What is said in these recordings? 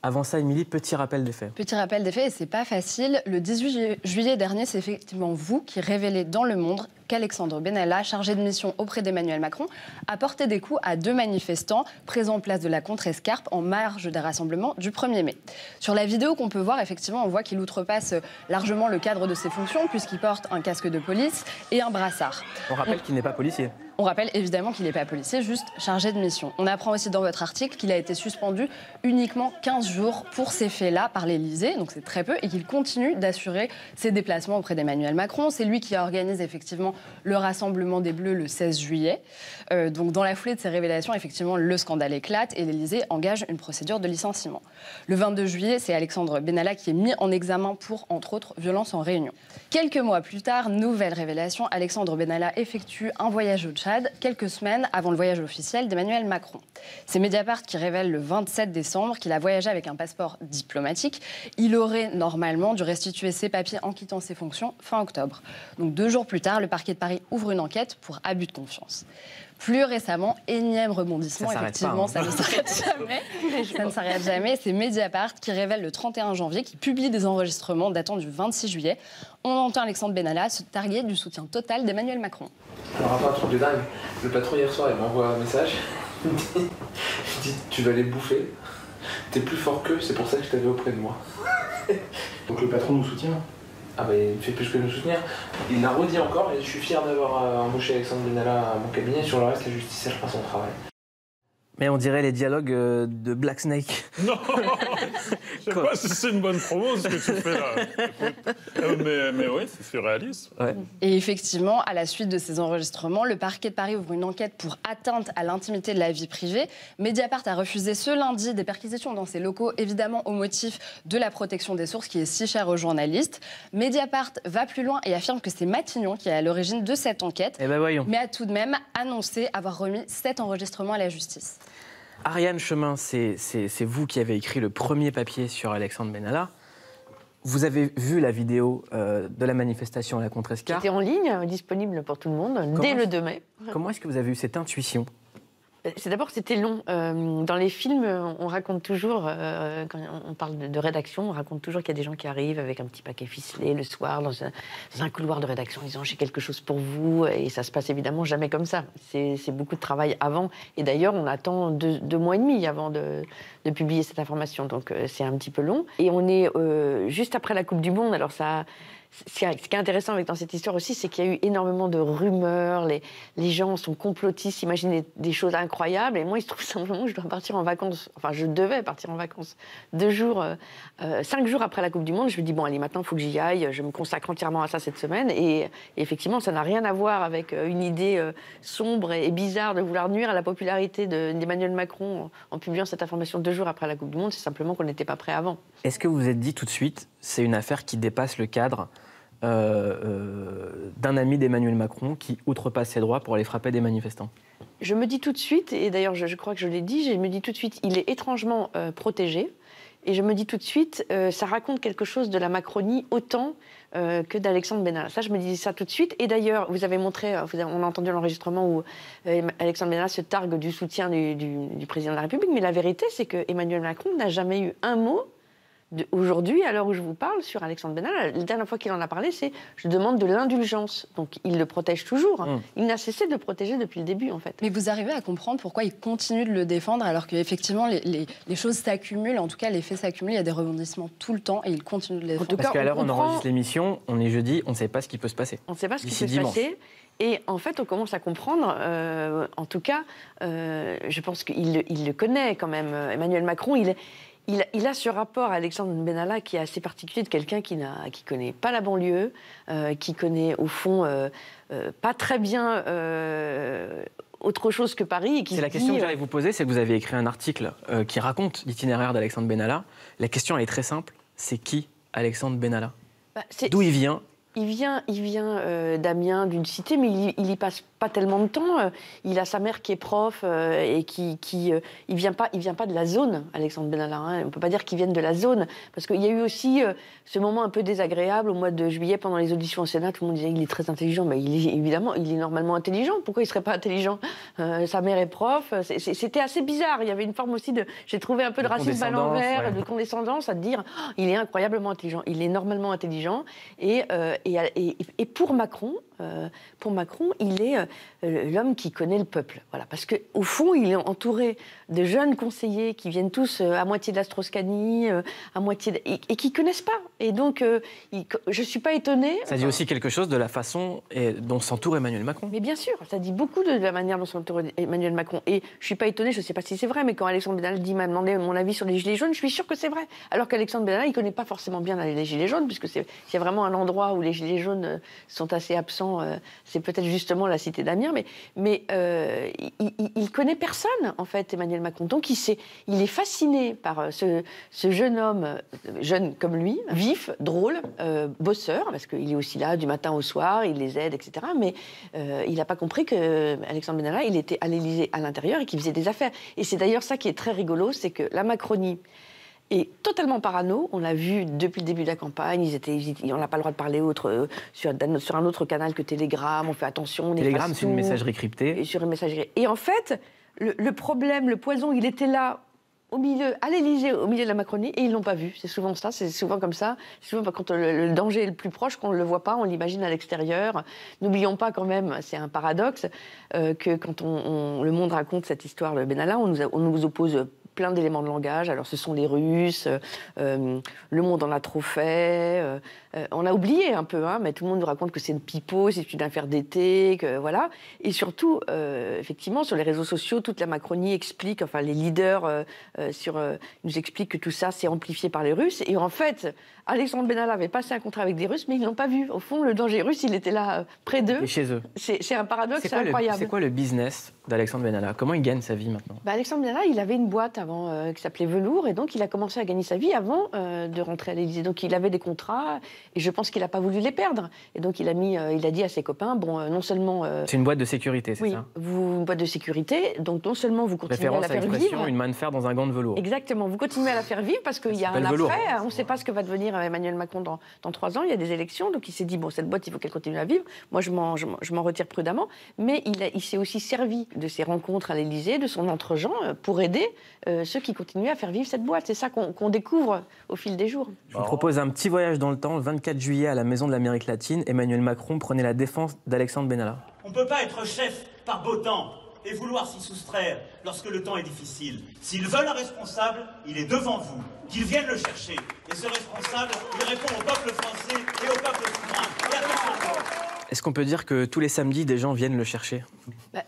Avant ça, Émilie, petit rappel des faits. Petit rappel des faits, et c'est pas facile. Le 18 juillet dernier, c'est effectivement vous qui révélez dans Le Monde qu'Alexandre Benalla, chargé de mission auprès d'Emmanuel Macron, a porté des coups à 2 manifestants présents en place de la Contrescarpe en marge des rassemblements du 1er mai. Sur la vidéo qu'on peut voir, effectivement, on voit qu'il outrepasse largement le cadre de ses fonctions puisqu'il porte un casque de police et un brassard. On rappelle qu'il n'est pas policier. On rappelle évidemment qu'il n'est pas policier, juste chargé de mission. On apprend aussi dans votre article qu'il a été suspendu uniquement 15 jours pour ces faits-là par l'Élysée, donc c'est très peu, et qu'il continue d'assurer ses déplacements auprès d'Emmanuel Macron. C'est lui qui organise effectivement le rassemblement des Bleus le 16 juillet. Donc dans la foulée de ces révélations, effectivement, le scandale éclate et l'Élysée engage une procédure de licenciement. Le 22 juillet, c'est Alexandre Benalla qui est mis en examen pour, entre autres, violences en réunion. Quelques mois plus tard, nouvelle révélation, Alexandre Benalla effectue un voyage au Tchad, quelques semaines avant le voyage officiel d'Emmanuel Macron. C'est Mediapart qui révèle le 27 décembre qu'il a voyagé avec un passeport diplomatique. Il aurait normalement dû restituer ses papiers en quittant ses fonctions fin octobre. Donc 2 jours plus tard, le parquet de Paris ouvre une enquête pour abus de confiance. Plus récemment, énième rebondissement, effectivement, ça ne s'arrête jamais. Ça ne s'arrête jamais. C'est Mediapart qui révèle le 31 janvier, qui publie des enregistrements datant du 26 juillet. On entend Alexandre Benalla se targuer du soutien total d'Emmanuel Macron. Alors, un truc de dingue. Le patron, hier soir, il m'envoie un message. Il me dit tu vas les bouffer. T'es plus fort qu'eux, c'est pour ça que je t'avais auprès de moi. Donc le patron nous soutient. Ah bah il fait plus que nous soutenir. Il l'a redit encore et je suis fier d'avoir embauché Alexandre Benalla à mon cabinet. Sur le reste, la justice, elle fera son travail. Mais on dirait les dialogues de Black Snake. Non, je sais pas si c'est une bonne promo ce que tu fais là. Mais oui, c'est surréaliste. Ouais. Et effectivement, à la suite de ces enregistrements, le parquet de Paris ouvre une enquête pour atteinte à l'intimité de la vie privée. Mediapart a refusé ce lundi des perquisitions dans ses locaux, évidemment au motif de la protection des sources qui est si chère aux journalistes. Mediapart va plus loin et affirme que c'est Matignon qui est à l'origine de cette enquête, Eh ben voyons. mais a tout de même annoncé avoir remis 7 enregistrements à la justice. Ariane Chemin, c'est vous qui avez écrit le premier papier sur Alexandre Benalla. Vous avez vu la vidéo de la manifestation à la Contrescarpe. C'était en ligne, disponible pour tout le monde, dès le 2 mai. Comment est-ce que vous avez eu cette intuition ? D'abord, c'était long. Dans les films, on raconte toujours, quand on parle de rédaction, on raconte toujours qu'il y a des gens qui arrivent avec un petit paquet ficelé le soir dans un couloir de rédaction en disant « j'ai quelque chose pour vous ». Et ça se passe évidemment jamais comme ça. C'est beaucoup de travail avant. Et d'ailleurs, on attend 2 mois et demi avant de publier cette information. Donc c'est un petit peu long. Et on est juste après la Coupe du Monde. Alors ça... Ce qui est intéressant dans cette histoire aussi, c'est qu'il y a eu énormément de rumeurs, les gens sont complotistes, imaginent des choses incroyables, et moi, il se trouve simplement que je dois partir en vacances, enfin, je devais partir en vacances 5 jours après la Coupe du Monde. Je me dis, bon, allez, maintenant, il faut que j'y aille, je me consacre entièrement à ça cette semaine, et effectivement, ça n'a rien à voir avec une idée sombre et bizarre de vouloir nuire à la popularité d'Emmanuel Macron en publiant cette information 2 jours après la Coupe du Monde, c'est simplement qu'on n'était pas prêt avant. Est-ce que vous vous êtes dit tout de suite, c'est une affaire qui dépasse le cadre d'un ami d'Emmanuel Macron qui outrepasse ses droits pour aller frapper des manifestants? Je me dis tout de suite, et d'ailleurs je crois que je l'ai dit, je me dis tout de suite, il est étrangement protégé. Et je me dis tout de suite, ça raconte quelque chose de la Macronie autant que d'Alexandre Benalla. Ça, je me dis ça tout de suite. Et d'ailleurs, vous avez montré, on a entendu l'enregistrement où Alexandre Benalla se targue du soutien du président de la République. Mais la vérité, c'est que Emmanuel Macron n'a jamais eu un mot aujourd'hui, à l'heure où je vous parle, sur Alexandre Benalla. La dernière fois qu'il en a parlé, c'est « je demande de l'indulgence ». Donc il le protège toujours. Il n'a cessé de le protéger depuis le début, en fait. Mais vous arrivez à comprendre pourquoi il continue de le défendre alors qu'effectivement les choses s'accumulent, en tout cas les faits s'accumulent, il y a des rebondissements tout le temps et il continue de les défendre. Parce qu'à l'heure où on enregistre l'émission, on est jeudi, on ne sait pas ce qui peut se passer. On ne sait pas ce qui peut se passer. Et en fait, on commence à comprendre, en tout cas, je pense qu'il le connaît quand même, Emmanuel Macron, il a ce rapport à Alexandre Benalla qui est assez particulier, de quelqu'un qui connaît pas la banlieue, qui connaît au fond pas très bien autre chose que Paris. Et qui c'est la question que j'allais vous poser, c'est que vous avez écrit un article qui raconte l'itinéraire d'Alexandre Benalla. La question, elle est très simple, c'est qui Alexandre Benalla? D'où il vient? Il vient d'Amiens, d'une cité, mais il y passe pas tellement de temps. Il a sa mère qui est prof et il vient pas de la zone, Alexandre Benalla. Hein. On ne peut pas dire qu'il vienne de la zone. Parce qu'il y a eu aussi ce moment un peu désagréable au mois de juillet pendant les auditions au Sénat. Tout le monde disait qu'il est très intelligent. Mais évidemment, il est normalement intelligent. Pourquoi il ne serait pas intelligent? Sa mère est prof. C'était assez bizarre. Il y avait une forme aussi de... J'ai trouvé un peu de racisme à l'envers, de condescendance à dire il est incroyablement intelligent. Il est normalement intelligent. Et pour Macron, il est l'homme qui connaît le peuple. Voilà, parce qu'au fond, il est entouré de jeunes conseillers qui viennent tous à moitié de la Strauss-Kahn, à moitié et qui ne connaissent pas. Et donc, je ne suis pas étonnée. Ça dit aussi quelque chose de la façon dont s'entoure Emmanuel Macron. Mais bien sûr, ça dit beaucoup de la manière dont s'entoure Emmanuel Macron. Et je ne suis pas étonnée, je ne sais pas si c'est vrai, mais quand Alexandre Benalla m'a demandé mon avis sur les Gilets jaunes, je suis sûre que c'est vrai. Alors qu'Alexandre Benalla, il ne connaît pas forcément bien les Gilets jaunes, puisque s'il y a vraiment un endroit où les Gilets jaunes sont assez absents, c'est peut-être justement la cité d'Amiens, mais il connaît personne, en fait, Emmanuel Macron. Donc il est fasciné par ce jeune homme, jeune comme lui, vif, drôle, bosseur, parce qu'il est aussi là du matin au soir, il les aide, etc. Mais il n'a pas compris qu'Alexandre Benalla, il était à l'Élysée à l'intérieur et qu'il faisait des affaires. Et c'est d'ailleurs ça qui est très rigolo, c'est que la Macronie est totalement parano. On l'a vu depuis le début de la campagne. On n'a pas le droit de parler sur un autre canal que Telegram. On fait attention. Telegram, c'est une messagerie cryptée. Sur une messagerie. Et en fait, le problème, le poison, il était là, au milieu, à l'Élysée, au milieu de la Macronie, et ils ne l'ont pas vu. C'est souvent ça, c'est souvent comme ça. C'est souvent quand le danger est le plus proche, qu'on ne le voit pas, on l'imagine à l'extérieur. N'oublions pas quand même, c'est un paradoxe, que quand le monde raconte cette histoire de Benalla, on nous oppose plein d'éléments de langage. Alors, ce sont les Russes, le monde en a trop fait. On a oublié un peu, hein, mais tout le monde nous raconte que c'est une pipeau, c'est une affaire d'été, que voilà. Et surtout, effectivement, sur les réseaux sociaux, toute la Macronie explique, enfin, les leaders nous expliquent que tout ça, c'est amplifié par les Russes. Et en fait, Alexandre Benalla avait passé un contrat avec des Russes, mais ils ne l'ont pas vu. Au fond, le danger russe, il était là, près d'eux. Et chez eux. C'est un paradoxe, c'est incroyable. C'est quoi le business d'Alexandre Benalla? Comment il gagne sa vie maintenant? Alexandre Benalla, il avait une boîte avant qui s'appelait Velours, et donc il a commencé à gagner sa vie avant de rentrer à l'Élysée. Donc il avait des contrats, et je pense qu'il n'a pas voulu les perdre. Et donc il a dit à ses copains, non seulement... c'est une boîte de sécurité, c'est ça? Oui, une boîte de sécurité, donc non seulement vous continuez à la faire vivre... une main de fer dans un gant de velours. Exactement, vous continuez à la faire vivre, parce qu'il y a un après, on ne sait pas ce que va devenir Emmanuel Macron dans 3 ans, il y a des élections, donc il s'est dit, cette boîte, il faut qu'elle continue à vivre. Moi, je m'en retire prudemment, mais il s'est aussi servi de ses rencontres à l'Élysée, de son entre-gens, pour aider ceux qui continuaient à faire vivre cette boîte. C'est ça qu'on découvre au fil des jours. Je vous propose un petit voyage dans le temps. Le 24 juillet, à la Maison de l'Amérique latine, Emmanuel Macron prenait la défense d'Alexandre Benalla. On ne peut pas être chef par beau temps et vouloir s'y soustraire lorsque le temps est difficile. S'ils veulent un responsable, il est devant vous. Qu'ils viennent le chercher. Et ce responsable, il répond au peuple français et au peuple souverain. Et attention. Est-ce qu'on peut dire que tous les samedis, des gens viennent le chercher?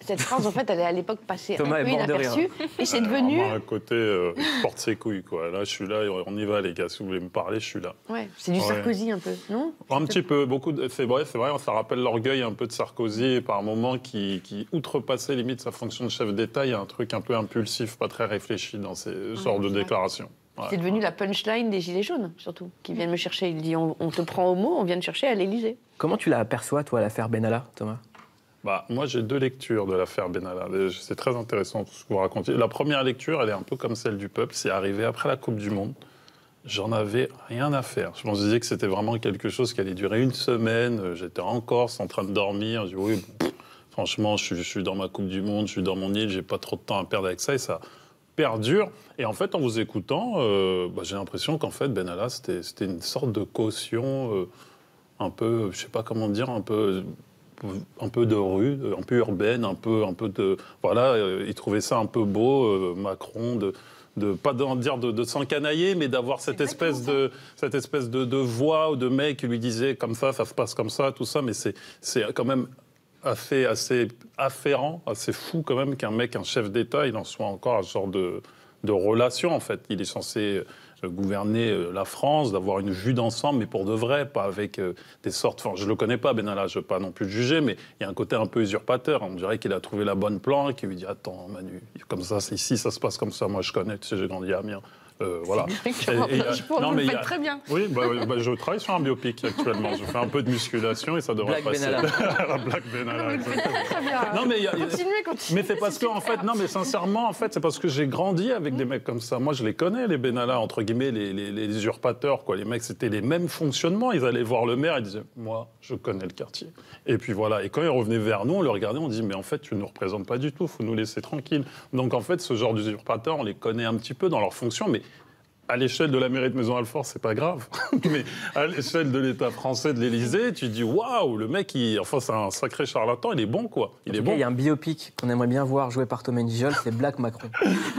Cette phrase, en fait, elle est à l'époque passée Thomas un peu inaperçue. Et c'est devenu... À côté, il porte ses couilles, quoi. Là, je suis là, on y va, les gars. Si vous voulez me parler, je suis là. Ouais, c'est du Sarkozy, un peu, non? Un petit peu, beaucoup. C'est vrai, ça rappelle l'orgueil un peu de Sarkozy, par moments qui outrepassait limite sa fonction de chef d'État. Il y a un truc un peu impulsif, pas très réfléchi dans ces sortes de déclarations. Ouais. C'est devenu la punchline des Gilets jaunes, surtout, qui viennent me chercher. Il dit, on te prend au mot, on vient te chercher à l'Élysée. Comment tu la aperçois, toi, l'affaire Benalla, Thomas? Moi, j'ai 2 lectures de l'affaire Benalla. C'est très intéressant tout ce que vous racontez. La première lecture, elle est un peu comme celle du peuple. C'est arrivé après la Coupe du Monde. J'en avais rien à faire. Je me disais que c'était vraiment quelque chose qui allait durer 1 semaine. J'étais en Corse, en train de dormir. Je dis, oui, franchement, je suis dans ma Coupe du Monde, je suis dans mon île, j'ai pas trop de temps à perdre avec ça. Et ça perdure. Et en fait, en vous écoutant, j'ai l'impression qu'en fait, Benalla, c'était une sorte de caution un peu, je sais pas comment dire, un peu de rue, un peu urbaine, un peu de... Voilà, il trouvait ça un peu beau, Macron, de pas dire de s'encanailler, mais d'avoir cette espèce de voix ou de mec qui lui disait comme ça se passe comme ça, tout ça. Mais c'est quand même assez afférent, assez fou quand même qu'un mec, un chef d'État, il en soit encore à ce genre de relation, en fait. Il est censé gouverner la France, d'avoir une vue d'ensemble, mais pour de vrai, pas avec des sortes... Enfin, je le connais pas, Benalla, je veux pas non plus le juger, mais il y a un côté un peu usurpateur. On dirait qu'il a trouvé la bonne plan et qu'il lui dit « Attends, Manu, comme ça, ici, ça se passe comme ça. Moi, je connais, tu sais, j'ai grandi à Amiens. Voilà. Vous le faites très bien. Oui, je travaille sur un biopic actuellement. Je fais un peu de musculation et ça devrait Black passer. Benalla. Black Benalla. Vous le faites très bien. Non, mais Continuez. mais c'est parce que, en fait, non, mais sincèrement, en fait, c'est parce que j'ai grandi avec des mecs comme ça. Moi, je les connais, les Benalla, entre guillemets, les usurpateurs, quoi. Les mecs, c'était les mêmes fonctionnements. Ils allaient voir le maire, ils disaient, moi, je connais le quartier. Et puis voilà. Et quand ils revenaient vers nous, on le regardait, on dit, mais en fait, tu ne nous représentes pas du tout. Faut nous laisser tranquilles. Donc, en fait, ce genre d'usurpateurs, on les connaît un petit peu dans leur fonction, mais à l'échelle de la mairie de Maisons-Alfort, c'est pas grave. Mais à l'échelle de l'État français, de l'Élysée, tu dis waouh, le mec, enfin, c'est un sacré charlatan, il est bon, quoi. Il y a un biopic qu'on aimerait bien voir joué par Thomas Gijol, c'est Black Macron.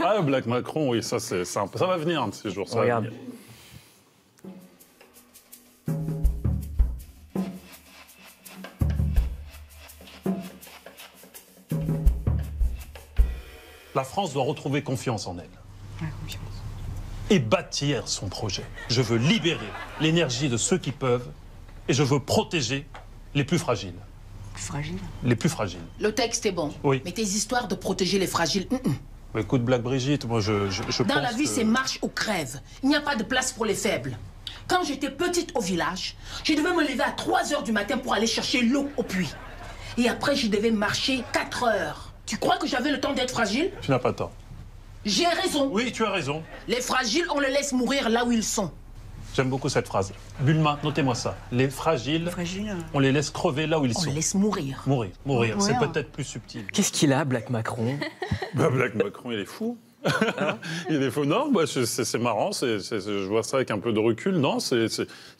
Ah, Black Macron, oui, ça va venir un de ces jours. Ça regarde. Va venir. La France doit retrouver confiance en elle. Ouais, confiance. Et bâtir son projet. Je veux libérer l'énergie de ceux qui peuvent et je veux protéger les plus fragiles. Plus fragile. Les plus fragiles. Le texte est bon. Oui. Mais tes histoires de protéger les fragiles... Mais écoute, Black Brigitte, moi je Dans pense la vie, que... c'est marche ou crève. Il n'y a pas de place pour les faibles. Quand j'étais petite au village, je devais me lever à 3 h du matin pour aller chercher l'eau au puits. Et après, je devais marcher 4 heures. Tu crois que j'avais le temps d'être fragile? Tu n'as pas tort. J'ai raison. Oui, tu as raison. Les fragiles, on les laisse mourir là où ils sont. J'aime beaucoup cette phrase. Bulma, notez-moi ça. Les fragiles, on les laisse crever là où ils On sont. les laisse mourir. Mourir. C'est peut-être plus subtil. Qu'est-ce qu'il a, Black Macron? Black Macron, il est fou. Il est faux. Non, c'est marrant, je vois ça avec un peu de recul. Non, c'est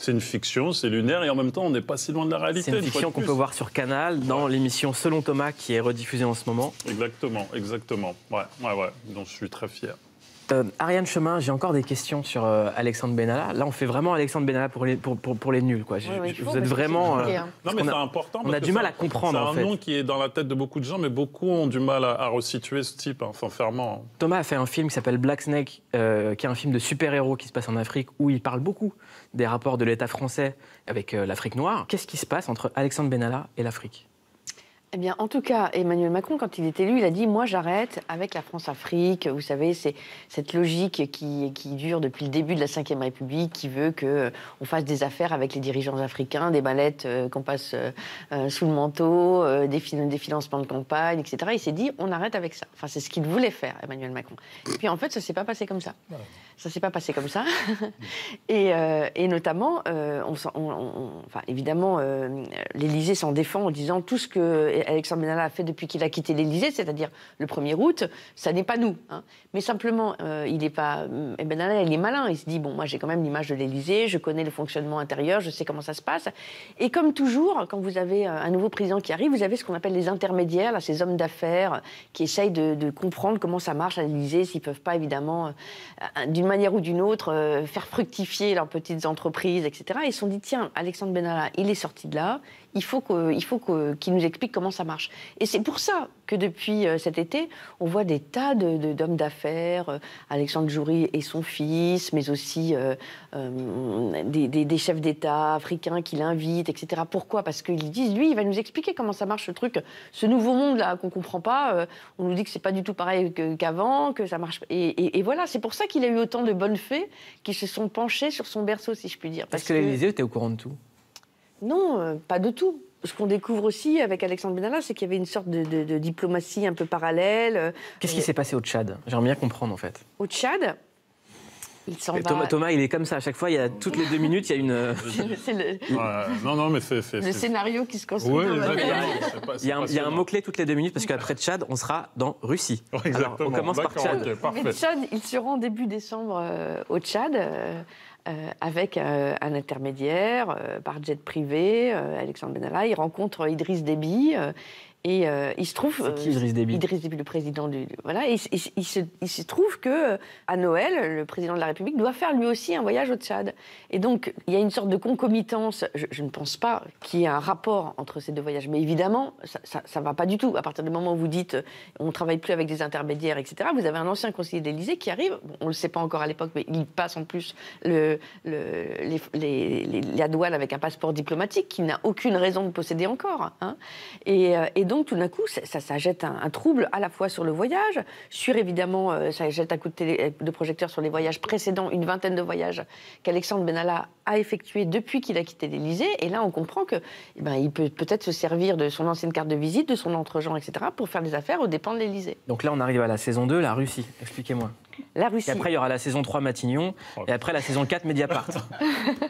une fiction, c'est lunaire, et en même temps, on n'est pas si loin de la réalité. C'est une fiction qu'on peut voir sur Canal, dans l'émission Selon Thomas, qui est rediffusée en ce moment. Exactement. Ouais. Donc je suis très fier. Ariane Chemin, j'ai encore des questions sur Alexandre Benalla. Là, on fait vraiment Alexandre Benalla pour les nuls, quoi. Vous êtes vraiment... non, mais c'est important. On a du mal à comprendre, en fait. C'est un nom qui est dans la tête de beaucoup de gens, mais beaucoup ont du mal à resituer ce type, sincèrement. Thomas a fait un film qui s'appelle Black Snake, qui est un film de super-héros qui se passe en Afrique, où il parle beaucoup des rapports de l'État français avec l'Afrique noire. Qu'est-ce qui se passe entre Alexandre Benalla et l'Afrique ? Eh bien, en tout cas, Emmanuel Macron, quand il est élu, il a dit « Moi, j'arrête avec la France-Afrique ». Vous savez, c'est cette logique qui dure depuis le début de la Ve République, qui veut qu'on fasse des affaires avec les dirigeants africains, des mallettes qu'on passe sous le manteau, des financements de campagne, etc. Il s'est dit « On arrête avec ça ». Enfin, c'est ce qu'il voulait faire, Emmanuel Macron. Et puis, en fait, ça ne s'est pas passé comme ça. Ça ne s'est pas passé comme ça. et notamment, évidemment, l'Élysée s'en défend en disant tout ce que Alexandre Benalla a fait depuis qu'il a quitté l'Élysée, c'est-à-dire le 1er août, ça n'est pas nous. Hein. Mais simplement, Benalla, il est malin. Il se dit, bon, moi, j'ai quand même l'image de l'Élysée, je connais le fonctionnement intérieur, je sais comment ça se passe. Et comme toujours, quand vous avez un nouveau président qui arrive, vous avez ce qu'on appelle les intermédiaires, là, ces hommes d'affaires qui essayent de comprendre comment ça marche à l'Élysée, s'ils ne peuvent pas, évidemment, d'une manière ou d'une autre, faire fructifier leurs petites entreprises, etc. Et ils se sont dit, tiens, Alexandre Benalla, il est sorti de là, il faut qu'il nous explique comment ça marche. Et c'est pour ça que depuis cet été, on voit des tas d'hommes d'affaires, Alexandre Djouri et son fils, mais aussi des chefs d'État africains qui l'invitent, etc. Pourquoi ? Parce qu'ils disent, lui, il va nous expliquer comment ça marche ce truc, ce nouveau monde-là qu'on ne comprend pas, on nous dit que c'est pas du tout pareil qu'avant, que ça marche. Et voilà, c'est pour ça qu'il a eu autant de bonnes fées qui se sont penchées sur son berceau, si je puis dire. Parce que l'Élysée était au courant de tout. Non, pas de tout. Ce qu'on découvre aussi avec Alexandre Benalla, c'est qu'il y avait une sorte de diplomatie un peu parallèle. Qu'est-ce qui s'est passé au Tchad ? J'aimerais bien comprendre, en fait. Au Tchad, il s'en va... Thomas, il est comme ça. À chaque fois, toutes les 2 minutes, il y a une... Non, mais c'est... Le scénario qui se construit. Oui, exactement. Il y a un mot-clé toutes les 2 minutes, parce qu'après Tchad, on sera dans Russie. Exactement. Alors, on commence par Tchad. Okay, parfait. Mais Tchad, il se rend début décembre au Tchad, avec un intermédiaire, par jet privé, Alexandre Benalla. Il rencontre Idriss Déby. Et il se trouve... C'est qui Idriss Déby ? Idriss Déby, le président du... Voilà, et il se trouve que à Noël, le président de la République doit faire lui aussi un voyage au Tchad. Et donc, il y a une sorte de concomitance. Je ne pense pas qu'il y ait un rapport entre ces 2 voyages. Mais évidemment, ça ne va pas du tout. À partir du moment où vous dites on ne travaille plus avec des intermédiaires, etc., vous avez un ancien conseiller de l'Élysée qui arrive, bon, on ne le sait pas encore à l'époque, mais il passe en plus la douane avec un passeport diplomatique qu'il n'a aucune raison de posséder encore. Hein. Et donc, donc, tout d'un coup, ça jette un trouble à la fois sur le voyage, sur évidemment, ça jette un coup de projecteur sur les voyages précédents, une vingtaine de voyages qu'Alexandre Benalla a effectués depuis qu'il a quitté l'Élysée. Et là, on comprend que, il peut peut-être se servir de son ancienne carte de visite, de son entre-gens, etc., pour faire des affaires aux dépens de l'Élysée. Donc là, on arrive à la saison 2, la Russie. Expliquez-moi. La Russie. Et après, il y aura la saison 3, Matignon, et après la saison 4, Mediapart.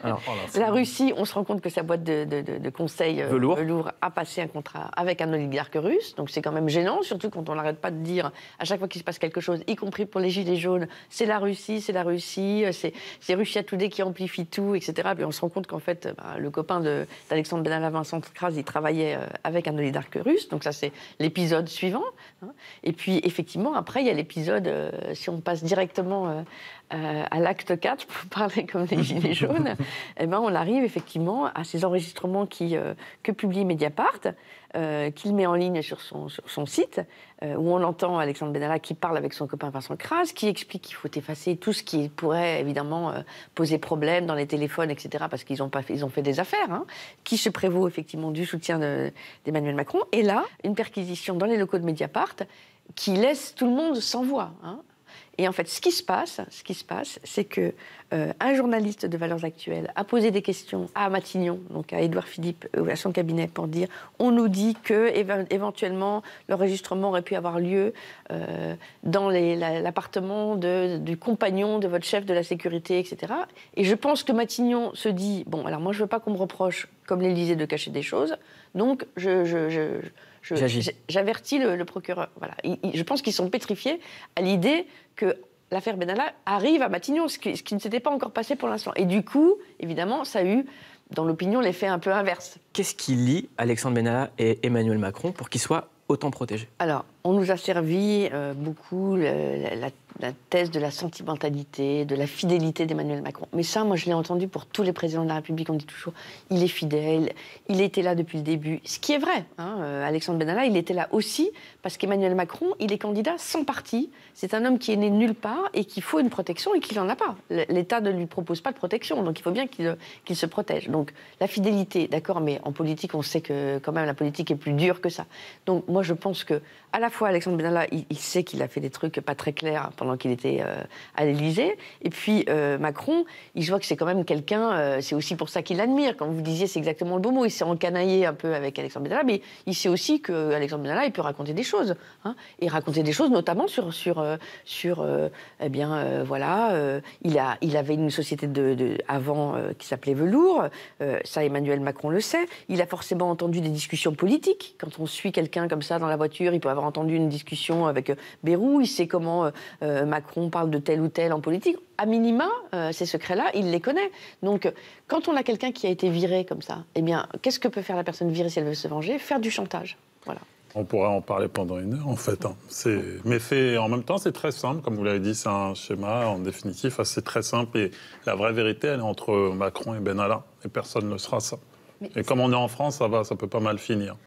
Alors, la Russie, on se rend compte que sa boîte de conseils velours a passé un contrat avec un oligarque russe. Donc c'est quand même gênant, surtout quand on n'arrête pas de dire, à chaque fois qu'il se passe quelque chose, y compris pour les Gilets jaunes, c'est la Russie, c'est Russia Today qui amplifie tout, etc. Puis on se rend compte qu'en fait, le copain d'Alexandre Benalla, Vincent Kras, il travaillait avec un oligarque russe. Donc ça, c'est l'épisode suivant. Et puis, effectivement, après, il y a l'épisode, si on passe directement à l'acte 4, pour parler comme les Gilets jaunes, on arrive effectivement à ces enregistrements que publie Mediapart, qu'il met en ligne sur son site, où on entend Alexandre Benalla qui parle avec son copain Vincent Kras, qui explique qu'il faut effacer tout ce qui pourrait évidemment poser problème dans les téléphones, etc., parce qu'ils ont fait des affaires, qui se prévaut effectivement du soutien d'Emmanuel Macron. Et là, une perquisition dans les locaux de Mediapart qui laisse tout le monde sans voix. Et en fait, ce qui se passe, c'est que un journaliste de Valeurs Actuelles a posé des questions à Matignon, donc à Édouard Philippe, à son cabinet, pour dire on nous dit que éventuellement l'enregistrement aurait pu avoir lieu dans l'appartement du compagnon de votre chef de la sécurité, etc. Et je pense que Matignon se dit bon, alors moi je veux pas qu'on me reproche, comme l'Élysée, de cacher des choses, donc j'avertis le procureur. Voilà. Je pense qu'ils sont pétrifiés à l'idée que l'affaire Benalla arrive à Matignon, ce qui ne s'était pas encore passé pour l'instant. Et du coup, évidemment, ça a eu, dans l'opinion, l'effet un peu inverse. Qu'est-ce qui lie Alexandre Benalla et Emmanuel Macron pour qu'ils soient autant protégés? Alors, on nous a servi beaucoup la thèse de la sentimentalité, de la fidélité d'Emmanuel Macron. Mais ça, moi, je l'ai entendu pour tous les présidents de la République. On dit toujours, il est fidèle, il était là depuis le début. Ce qui est vrai. Alexandre Benalla, il était là aussi parce qu'Emmanuel Macron, il est candidat sans parti. C'est un homme qui est né de nulle part et qu'il faut une protection et qu'il n'en a pas. L'État ne lui propose pas de protection, donc il faut bien qu'il se protège. Donc, la fidélité, d'accord, mais en politique, on sait que quand même la politique est plus dure que ça. Donc, moi, je pense que à la fois, Alexandre Benalla, il sait qu'il a fait des trucs pas très clairs pendant qu'il était à l'Élysée. Et puis, Macron, il voit que c'est quand même quelqu'un... c'est aussi pour ça qu'il l'admire. Quand vous disiez, c'est exactement le beau mot. Il s'est encanaillé un peu avec Alexandre Benalla, mais il sait aussi qu'Alexandre Benalla, il peut raconter des choses. Et raconter des choses, notamment il avait une société avant qui s'appelait Velours. Ça, Emmanuel Macron le sait. Il a forcément entendu des discussions politiques. Quand on suit quelqu'un comme ça dans la voiture, il peut avoir entendu une discussion avec Bayrou. Il sait comment Macron parle de tel ou tel en politique. À minima, ces secrets-là, il les connaît. Donc, quand on a quelqu'un qui a été viré comme ça, eh bien, qu'est-ce que peut faire la personne virée si elle veut se venger? Faire du chantage. Voilà. On pourrait en parler pendant une heure, en fait. Mais en même temps, c'est très simple. Comme vous l'avez dit, c'est un schéma, en définitif, assez très simple. Et la vraie vérité, elle est entre Macron et Benalla. Et personne ne sera ça. Et comme on est en France, ça peut pas mal finir.